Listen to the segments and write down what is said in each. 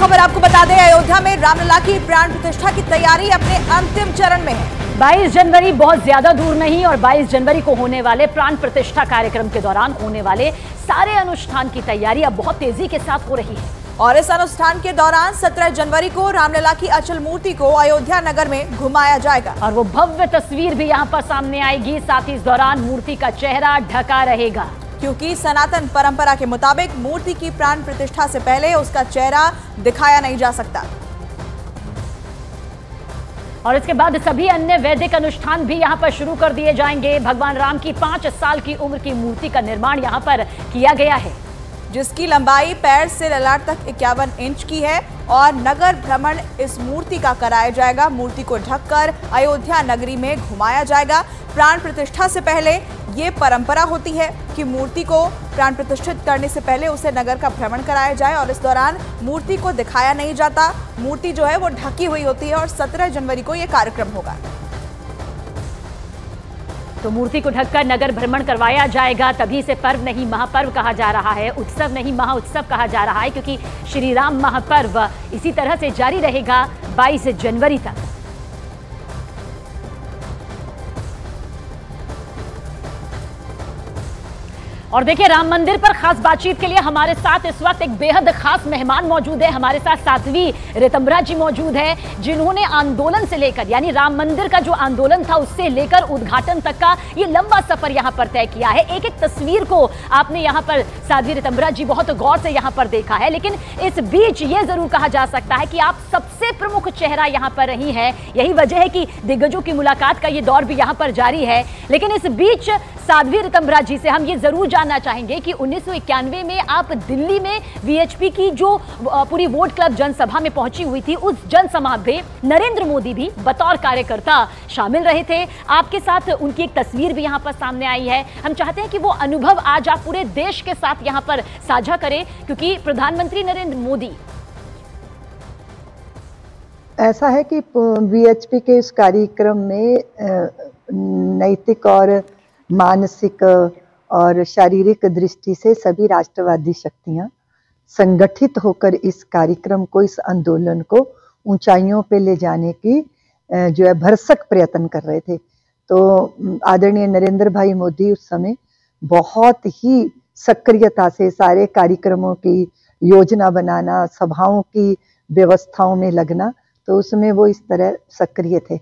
खबर आपको बता दें, अयोध्या में रामलला की प्राण प्रतिष्ठा की तैयारी अपने अंतिम चरण में है। 22 जनवरी बहुत ज्यादा दूर नहीं और 22 जनवरी को होने वाले प्राण प्रतिष्ठा कार्यक्रम के दौरान होने वाले सारे अनुष्ठान की तैयारी अब बहुत तेजी के साथ हो रही है। और इस अनुष्ठान के दौरान 17 जनवरी को रामलला की अचल मूर्ति को अयोध्या नगर में घुमाया जाएगा और वो भव्य तस्वीर भी यहाँ पर सामने आएगी। साथ ही इस दौरान मूर्ति का चेहरा ढका रहेगा, क्योंकि सनातन परंपरा के मुताबिक मूर्ति की प्राण प्रतिष्ठा से पहले उसका चेहरा दिखाया नहीं जा सकता। और इसके बाद सभी अन्य वैदिक अनुष्ठान भी यहाँ पर शुरू कर दिए जाएंगे। भगवान राम की 5 साल की उम्र की मूर्ति का निर्माण यहाँ पर किया गया है, जिसकी लंबाई पैर से ललाट तक 51 इंच की है और नगर भ्रमण इस मूर्ति का कराया जाएगा। मूर्ति को ढककर अयोध्या नगरी में घुमाया जाएगा। प्राण प्रतिष्ठा से पहले ये परंपरा होती है कि मूर्ति को प्राण प्रतिष्ठित करने से पहले उसे नगर का भ्रमण कराया जाए और इस दौरान मूर्ति को दिखाया नहीं जाता। मूर्ति जो है वो ढकी हुई होती है और 17 जनवरी को ये कार्यक्रम होगा। तो मूर्ति को ढककर नगर भ्रमण करवाया जाएगा। तभी इसे पर्व नहीं महापर्व कहा जा रहा है, उत्सव नहीं महाउत्सव कहा जा रहा है, क्योंकि श्री राम महापर्व इसी तरह से जारी रहेगा 22 जनवरी तक। और देखिए, राम मंदिर पर खास बातचीत के लिए हमारे साथ इस वक्त एक बेहद खास मेहमान मौजूद है। हमारे साथ साध्वी ऋतंभरा जी मौजूद है, जिन्होंने आंदोलन से लेकर यानी राम मंदिर का जो आंदोलन था उससे लेकर उद्घाटन तक का ये लंबा सफर यहाँ पर तय किया है। एक एक तस्वीर को आपने यहाँ पर साध्वी ऋतंभरा जी बहुत गौर से यहाँ पर देखा है, लेकिन इस बीच ये जरूर कहा जा सकता है कि आप सबसे प्रमुख चेहरा यहाँ पर रही है। यही वजह है कि दिग्गजों की मुलाकात का ये दौर भी यहाँ पर जारी है। लेकिन इस बीच साध्वी ऋतंभरा जी से हम ये जरूर जानना चाहेंगे कि 1991 में आप दिल्ली में वीएचपी की जो पूरी वोट क्लब जनसभा में पहुंची हुई थी, उस जनसभा में नरेंद्र मोदी भी बतौर कार्यकर्ता शामिल रहे थे। आपके साथ उनकी एक तस्वीर भी यहां पर सामने आई है। हम चाहते हैं कि वो अनुभव आज आप पूरे देश के साथ यहां पर साझा करें, क्योंकि प्रधानमंत्री नरेंद्र मोदी ऐसा है कि वीएचपी के इस कार्यक्रम में नैतिक और मानसिक और शारीरिक दृष्टि से सभी राष्ट्रवादी शक्तियां संगठित होकर इस कार्यक्रम को, इस आंदोलन को ऊंचाइयों पे ले जाने की जो है भरसक प्रयत्न कर रहे थे। तो आदरणीय नरेंद्र भाई मोदी उस समय बहुत ही सक्रियता से सारे कार्यक्रमों की योजना बनाना, सभाओं की व्यवस्थाओं में लगना, तो उसमें वो इस तरह सक्रिय थे।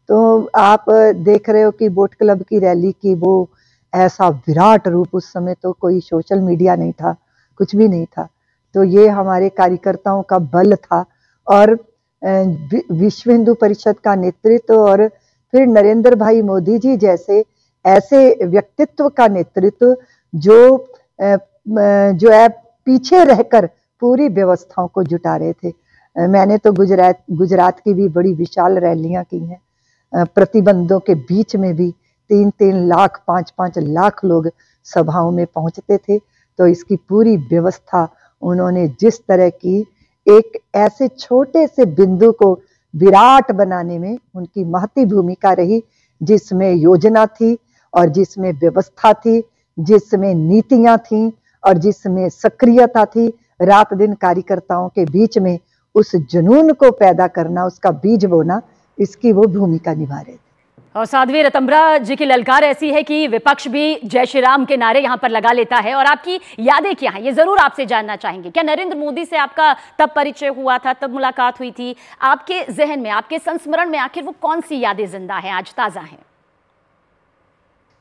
तो आप देख रहे हो कि वोट क्लब की रैली की वो ऐसा विराट रूप, उस समय तो कोई सोशल मीडिया नहीं था, कुछ भी नहीं था। तो ये हमारे कार्यकर्ताओं का बल था और विश्व हिंदू परिषद का नेतृत्व और फिर नरेंद्र भाई मोदी जी जैसे ऐसे व्यक्तित्व का नेतृत्व जो है पीछे रहकर पूरी व्यवस्थाओं को जुटा रहे थे। मैंने तो गुजरात की भी बड़ी विशाल रैलियां की हैं। प्रतिबंधों के बीच में भी 3-3 लाख 5-5 लाख लोग सभाओं में पहुंचते थे। तो इसकी पूरी व्यवस्था उन्होंने जिस तरह की, एक ऐसे छोटे से बिंदु को विराट बनाने में उनकी महती भूमिका रही, जिसमें योजना थी और जिसमें व्यवस्था थी, जिसमें नीतियां थी और जिसमें सक्रियता थी। रात दिन कार्यकर्ताओं के बीच में उस जुनून को पैदा करना, उसका बीज बोना, इसकी वो भूमिका निभा रहे थे। और साध्वी ऋतंभरा जी की ललकार ऐसी है कि विपक्ष भी जय श्री राम के नारे यहाँ पर लगा लेता है। और आपकी यादें क्या हैं, ये जरूर आपसे जानना चाहेंगे। क्या नरेंद्र मोदी से आपका तब परिचय हुआ था, तब मुलाकात हुई थी? आपके जहन में, आपके संस्मरण में आखिर वो कौन सी यादें जिंदा हैं, आज ताजा हैं?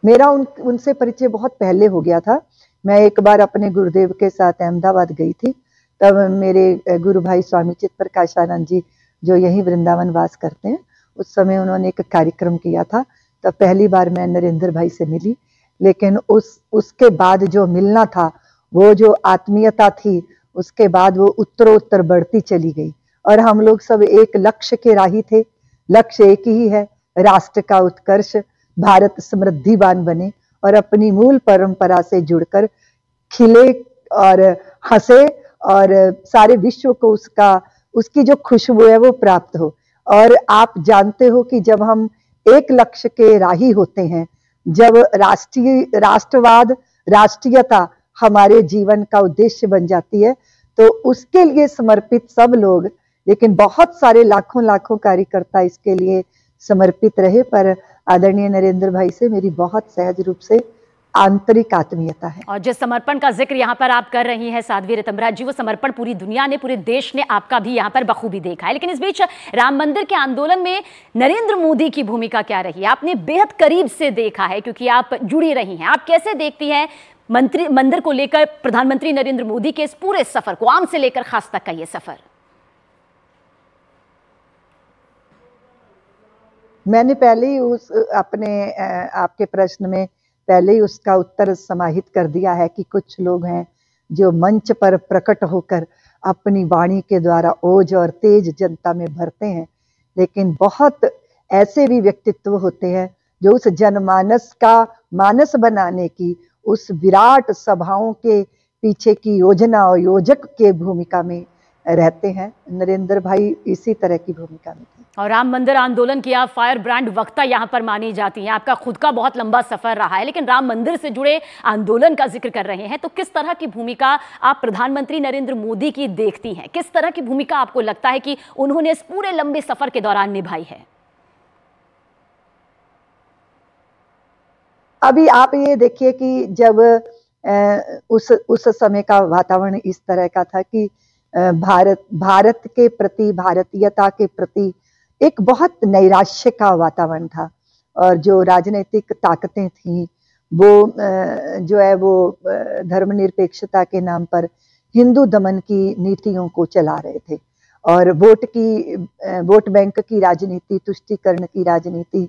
मेरा उनसे परिचय बहुत पहले हो गया था। मैं एक बार अपने गुरुदेव के साथ अहमदाबाद गई थी। तब मेरे गुरु भाई स्वामी चित प्रकाशानंद जी, जो यहीं वृंदावन वास करते हैं, उस समय उन्होंने एक कार्यक्रम किया था। तब पहली बार मैं नरेंद्र भाई से मिली। लेकिन उसके बाद जो मिलना था, वो जो आत्मीयता थी, उसके बाद वो उत्तरोत्तर बढ़ती चली गई। और हम लोग सब एक लक्ष्य के राही थे। लक्ष्य एक ही है, राष्ट्र का उत्कर्ष, भारत समृद्धिवान बने और अपनी मूल परंपरा से जुड़कर खिले और हंसे और सारे विश्व को उसकी जो खुशबू है वो प्राप्त हो। और आप जानते हो कि जब हम एक लक्ष्य के राही होते हैं, जब राष्ट्रवाद, राष्ट्रीयता हमारे जीवन का उद्देश्य बन जाती है, तो उसके लिए समर्पित सब लोग, लेकिन बहुत सारे लाखों लाखों कार्यकर्ता इसके लिए समर्पित रहे। पर आदरणीय नरेंद्र भाई से मेरी बहुत सहज रूप से आंतरिक आत्मीयता है। और जिस समर्पण का जिक्र यहाँ पर आप कर रही हैं साध्वी ऋतंभरा जी, वो समर्पण पूरी दुनिया ने, पूरे देश ने आपका भी यहाँ पर बखूबी देखा है। लेकिन इस बीच राम मंदिर के आंदोलन में नरेंद्र मोदी की भूमिका क्या रही? आपने बेहद करीब से देखा है क्योंकि आप जुड़ी रही हैं। आप कैसे देखती हैं मंदिर को लेकर प्रधानमंत्री नरेंद्र मोदी के इस पूरे सफर को, आम से लेकर खास तक का ये सफर? मैंने पहले ही उस अपने आपके प्रश्न में पहले ही उसका उत्तर समाहित कर दिया है कि कुछ लोग हैं जो मंच पर प्रकट होकर अपनी वाणी के द्वारा ओज और तेज जनता में भरते हैं, लेकिन बहुत ऐसे भी व्यक्तित्व होते हैं जो उस जनमानस का मानस बनाने की, उस विराट सभाओं के पीछे की योजना और योजक के भूमिका में रहते हैं। नरेंद्र भाई इसी तरह की भूमिका में थे। और राम मंदिर आंदोलन की आप फायर ब्रांड वक्ता यहाँ पर मानी जाती हैं। आपका खुद का बहुत लंबा सफर रहा है, लेकिन राम मंदिर से जुड़े आंदोलन का जिक्र कर रहे हैं, तो किस तरह की भूमिका आप प्रधानमंत्री नरेंद्र मोदी की देखती हैं? किस तरह की भूमिका आपको लगता है कि उन्होंने इस पूरे लंबे सफर के दौरान निभाई है? अभी आप ये देखिए कि जब उस समय का वातावरण इस तरह का था कि भारत के प्रति, भारतीयता के प्रति एक बहुत नैराश्य का वातावरण था। और जो राजनीतिक ताकतें थीं वो जो है वो धर्मनिरपेक्षता के नाम पर हिंदू दमन की नीतियों को चला रहे थे और वोट बैंक की राजनीति, तुष्टीकरण की राजनीति,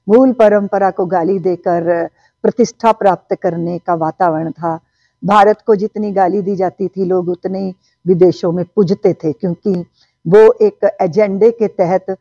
मूल परंपरा को गाली देकर प्रतिष्ठा प्राप्त करने का वातावरण था। भारत को जितनी गाली दी जाती थी लोग उतने विदेशों में पूजते थे, क्योंकि वो एक एजेंडे के तहत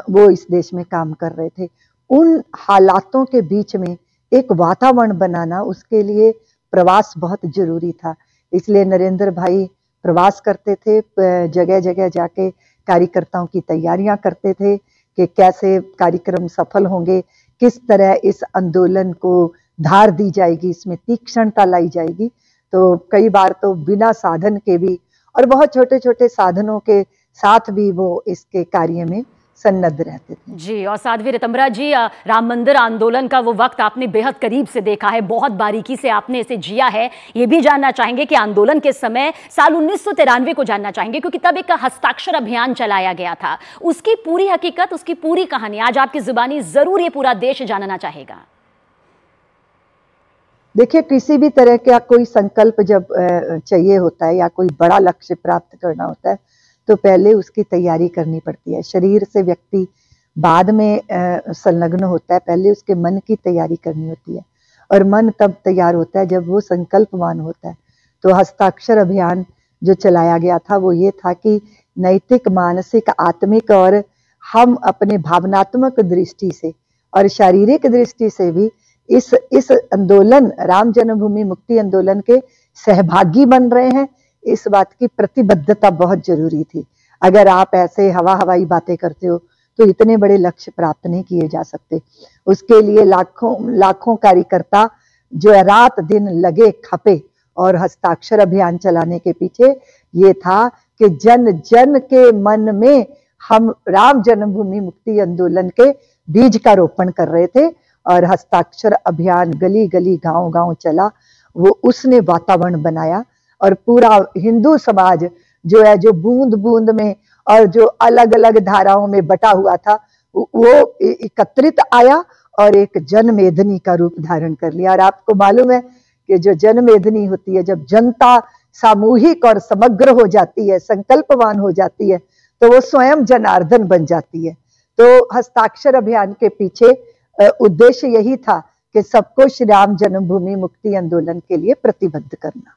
वो इस देश में काम कर रहे थे। उन हालातों के बीच में एक वातावरण बनाना, उसके लिए प्रवास बहुत जरूरी था। इसलिए नरेंद्र भाई प्रवास करते थे, जगह जगह जाके कार्यकर्ताओं की तैयारियां करते थे कि कैसे कार्यक्रम सफल होंगे, किस तरह इस आंदोलन को धार दी जाएगी, इसमें तीक्ष्णता लाई जाएगी। तो कई बार तो बिना साधन के भी और बहुत छोटे छोटे साधनों के साथ भी वो इसके कार्य में सन्नद्ध रहते थे। जी, और साध्वी ऋतंभरा जी, राम मंदिर आंदोलन का वो वक्त आपने बेहद करीब से देखा है, बहुत बारीकी से आपने इसे जिया है। ये भी जानना चाहेंगे कि आंदोलन के समय साल 1993 को जानना चाहेंगे, क्योंकि तब एक हस्ताक्षर अभियान चलाया गया था। उसकी पूरी हकीकत, उसकी पूरी कहानी आज आपकी जुबानी जरूर ये पूरा देश जानना चाहेगा। देखिए, किसी भी तरह का कोई संकल्प जब चाहिए होता है या कोई बड़ा लक्ष्य प्राप्त करना होता है तो पहले उसकी तैयारी करनी पड़ती है। शरीर से व्यक्ति बाद में संलग्न होता है, पहले उसके मन की तैयारी करनी होती है और मन तब तैयार होता है जब वो संकल्पवान होता है। तो हस्ताक्षर अभियान जो चलाया गया था वो ये था कि नैतिक, मानसिक, आत्मिक और हम अपने भावनात्मक दृष्टि से और शारीरिक दृष्टि से भी इस आंदोलन, राम जन्मभूमि मुक्ति आंदोलन के सहभागी बन रहे हैं, इस बात की प्रतिबद्धता बहुत जरूरी थी। अगर आप ऐसे हवाई बातें करते हो तो इतने बड़े लक्ष्य प्राप्त नहीं किए जा सकते। उसके लिए लाखों कार्यकर्ता जो है रात दिन लगे खपे। और हस्ताक्षर अभियान चलाने के पीछे ये था कि जन जन के मन में हम राम जन्मभूमि मुक्ति आंदोलन के बीज का रोपण कर रहे थे। और हस्ताक्षर अभियान गली गली, गांव गांव चला, वो उसने वातावरण बनाया और पूरा हिंदू समाज जो है, जो बूंद बूंद में और जो अलग अलग धाराओं में बटा हुआ था, वो एकत्रित आया और एक जनमेदनी का रूप धारण कर लिया। और आपको मालूम है कि जो जनमेदनी होती है, जब जनता सामूहिक और समग्र हो जाती है, संकल्पवान हो जाती है, तो वो स्वयं जनार्दन बन जाती है। तो हस्ताक्षर अभियान के पीछे उद्देश्य यही था कि सबको श्री राम जन्मभूमि मुक्ति आंदोलन के लिए प्रतिबद्ध करना।